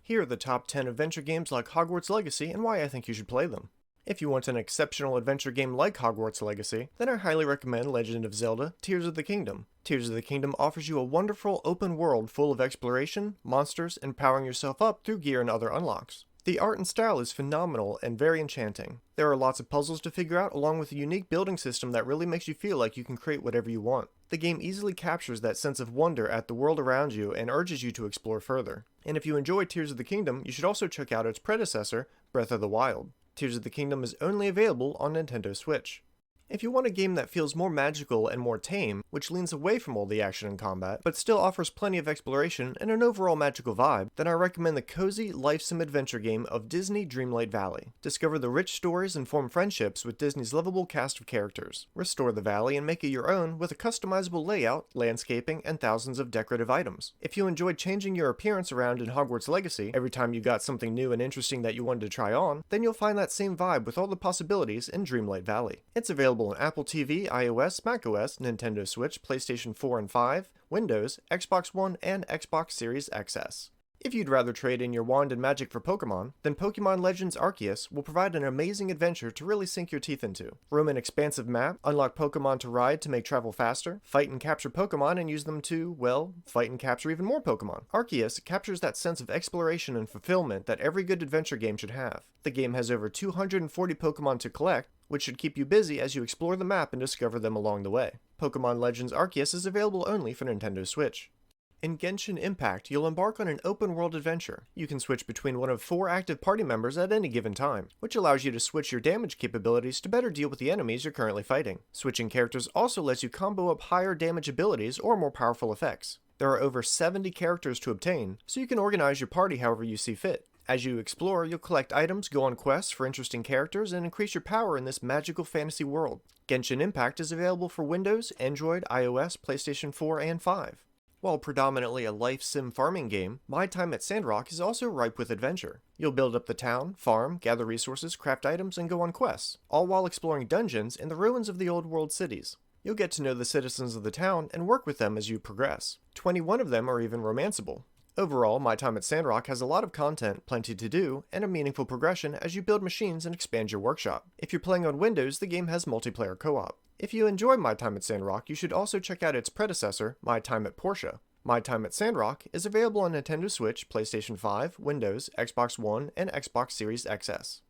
Here are the top 10 adventure games like Hogwarts Legacy and why I think you should play them. If you want an exceptional adventure game like Hogwarts Legacy, then I highly recommend Legend of Zelda: Tears of the Kingdom. Tears of the Kingdom offers you a wonderful open world full of exploration, monsters, and powering yourself up through gear and other unlocks. The art and style is phenomenal and very enchanting. There are lots of puzzles to figure out along with a unique building system that really makes you feel like you can create whatever you want. The game easily captures that sense of wonder at the world around you and urges you to explore further. And if you enjoy Tears of the Kingdom, you should also check out its predecessor, Breath of the Wild. Tears of the Kingdom is only available on Nintendo Switch. If you want a game that feels more magical and more tame, which leans away from all the action and combat, but still offers plenty of exploration and an overall magical vibe, then I recommend the cozy, lifesome adventure game of Disney Dreamlight Valley. Discover the rich stories and form friendships with Disney's lovable cast of characters. Restore the valley and make it your own with a customizable layout, landscaping, and thousands of decorative items. If you enjoyed changing your appearance around in Hogwarts Legacy every time you got something new and interesting that you wanted to try on, then you'll find that same vibe with all the possibilities in Dreamlight Valley. It's available on Apple TV, iOS, macOS, Nintendo Switch, PlayStation 4 and 5, Windows, Xbox One, and Xbox Series XS. If you'd rather trade in your wand and magic for Pokemon, then Pokemon Legends Arceus will provide an amazing adventure to really sink your teeth into. Roam an expansive map, unlock Pokemon to ride to make travel faster, fight and capture Pokemon and use them to, well, fight and capture even more Pokemon. Arceus captures that sense of exploration and fulfillment that every good adventure game should have. The game has over 240 Pokemon to collect, which should keep you busy as you explore the map and discover them along the way. Pokemon Legends Arceus is available only for Nintendo Switch. In Genshin Impact, you'll embark on an open-world adventure. You can switch between one of 4 active party members at any given time, which allows you to switch your damage capabilities to better deal with the enemies you're currently fighting. Switching characters also lets you combo up higher damage abilities or more powerful effects. There are over 70 characters to obtain, so you can organize your party however you see fit. As you explore, you'll collect items, go on quests for interesting characters, and increase your power in this magical fantasy world. Genshin Impact is available for Windows, Android, iOS, PlayStation 4, and 5. While predominantly a life sim farming game, My Time at Sandrock is also ripe with adventure. You'll build up the town, farm, gather resources, craft items, and go on quests, all while exploring dungeons in the ruins of the old world cities. You'll get to know the citizens of the town and work with them as you progress. 21 of them are even romanceable. Overall, My Time at Sandrock has a lot of content, plenty to do, and a meaningful progression as you build machines and expand your workshop. If you're playing on Windows, the game has multiplayer co-op. If you enjoy My Time at Sandrock, you should also check out its predecessor, My Time at Portia. My Time at Sandrock is available on Nintendo Switch, PlayStation 5, Windows, Xbox One, and Xbox Series XS.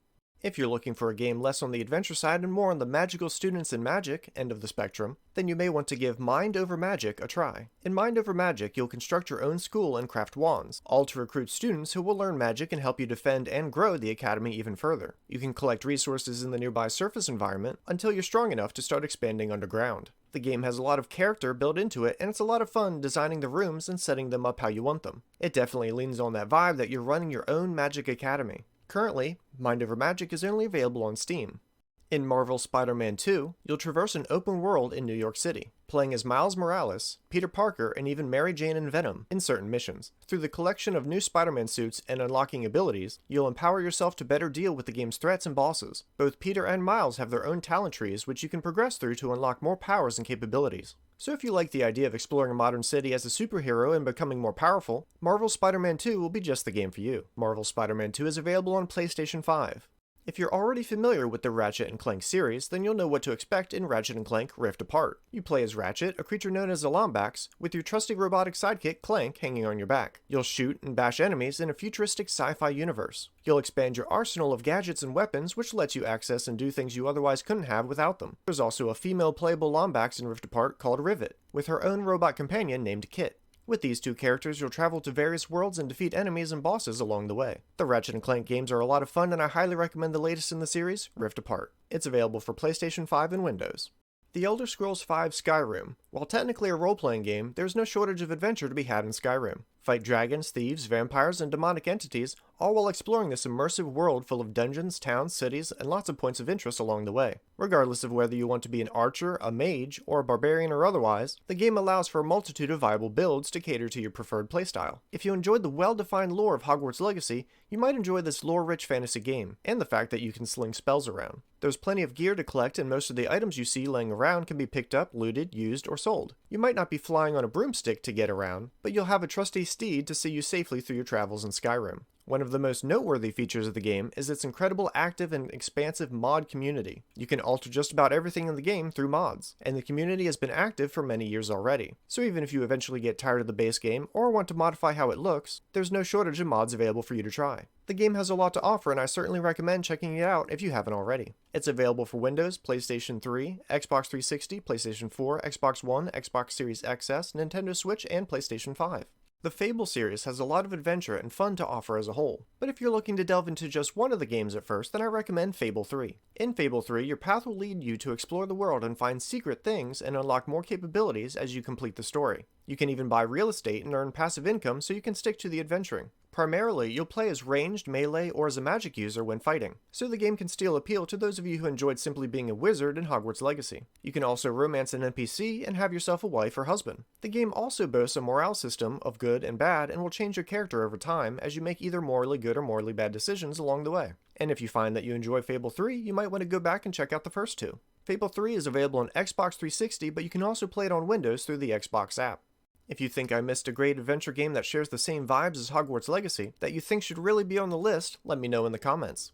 If you're looking for a game less on the adventure side and more on the magical students and magic end of the spectrum, then you may want to give Mind Over Magic a try. In Mind Over Magic, you'll construct your own school and craft wands, all to recruit students who will learn magic and help you defend and grow the academy even further. You can collect resources in the nearby surface environment until you're strong enough to start expanding underground. The game has a lot of character built into it, and it's a lot of fun designing the rooms and setting them up how you want them. It definitely leans on that vibe that you're running your own magic academy. Currently, Mind Over Magic is only available on Steam. In Marvel Spider-Man 2, you'll traverse an open world in New York City, playing as Miles Morales, Peter Parker, and even Mary Jane and Venom in certain missions. Through the collection of new Spider-Man suits and unlocking abilities, you'll empower yourself to better deal with the game's threats and bosses. Both Peter and Miles have their own talent trees which you can progress through to unlock more powers and capabilities. So if you like the idea of exploring a modern city as a superhero and becoming more powerful, Marvel Spider-Man 2 will be just the game for you. Marvel Spider-Man 2 is available on PlayStation 5. If you're already familiar with the Ratchet and Clank series, then you'll know what to expect in Ratchet and Clank Rift Apart. You play as Ratchet, a creature known as a Lombax, with your trusty robotic sidekick Clank hanging on your back. You'll shoot and bash enemies in a futuristic sci-fi universe. You'll expand your arsenal of gadgets and weapons, which lets you access and do things you otherwise couldn't have without them. There's also a female playable Lombax in Rift Apart called Rivet, with her own robot companion named Kit. With these two characters, you'll travel to various worlds and defeat enemies and bosses along the way. The Ratchet & Clank games are a lot of fun, and I highly recommend the latest in the series, Rift Apart. It's available for PlayStation 5 and Windows. The Elder Scrolls V Skyrim. While technically a role-playing game, there's no shortage of adventure to be had in Skyrim. Fight dragons, thieves, vampires, and demonic entities, all while exploring this immersive world full of dungeons, towns, cities, and lots of points of interest along the way. Regardless of whether you want to be an archer, a mage, or a barbarian or otherwise, the game allows for a multitude of viable builds to cater to your preferred playstyle. If you enjoyed the well-defined lore of Hogwarts Legacy, you might enjoy this lore-rich fantasy game, and the fact that you can sling spells around. There's plenty of gear to collect, and most of the items you see laying around can be picked up, looted, used, or sold. You might not be flying on a broomstick to get around, but you'll have a trusty steed to see you safely through your travels in Skyrim. One of the most noteworthy features of the game is its incredible active and expansive mod community. You can alter just about everything in the game through mods, and the community has been active for many years already. So even if you eventually get tired of the base game or want to modify how it looks, there's no shortage of mods available for you to try. The game has a lot to offer, and I certainly recommend checking it out if you haven't already. It's available for Windows, PlayStation 3, Xbox 360, PlayStation 4, Xbox One, Xbox Series XS, Nintendo Switch, and PlayStation 5. The Fable series has a lot of adventure and fun to offer as a whole, but if you're looking to delve into just one of the games at first, then I recommend Fable 3. In Fable 3, your path will lead you to explore the world and find secret things and unlock more capabilities as you complete the story. You can even buy real estate and earn passive income so you can stick to the adventuring. Primarily, you'll play as ranged, melee, or as a magic user when fighting, so the game can still appeal to those of you who enjoyed simply being a wizard in Hogwarts Legacy. You can also romance an NPC and have yourself a wife or husband. The game also boasts a morale system of good and bad and will change your character over time as you make either morally good or morally bad decisions along the way. And if you find that you enjoy Fable 3, you might want to go back and check out the first two. Fable 3 is available on Xbox 360, but you can also play it on Windows through the Xbox app. If you think I missed a great adventure game that shares the same vibes as Hogwarts Legacy that you think should really be on the list, let me know in the comments.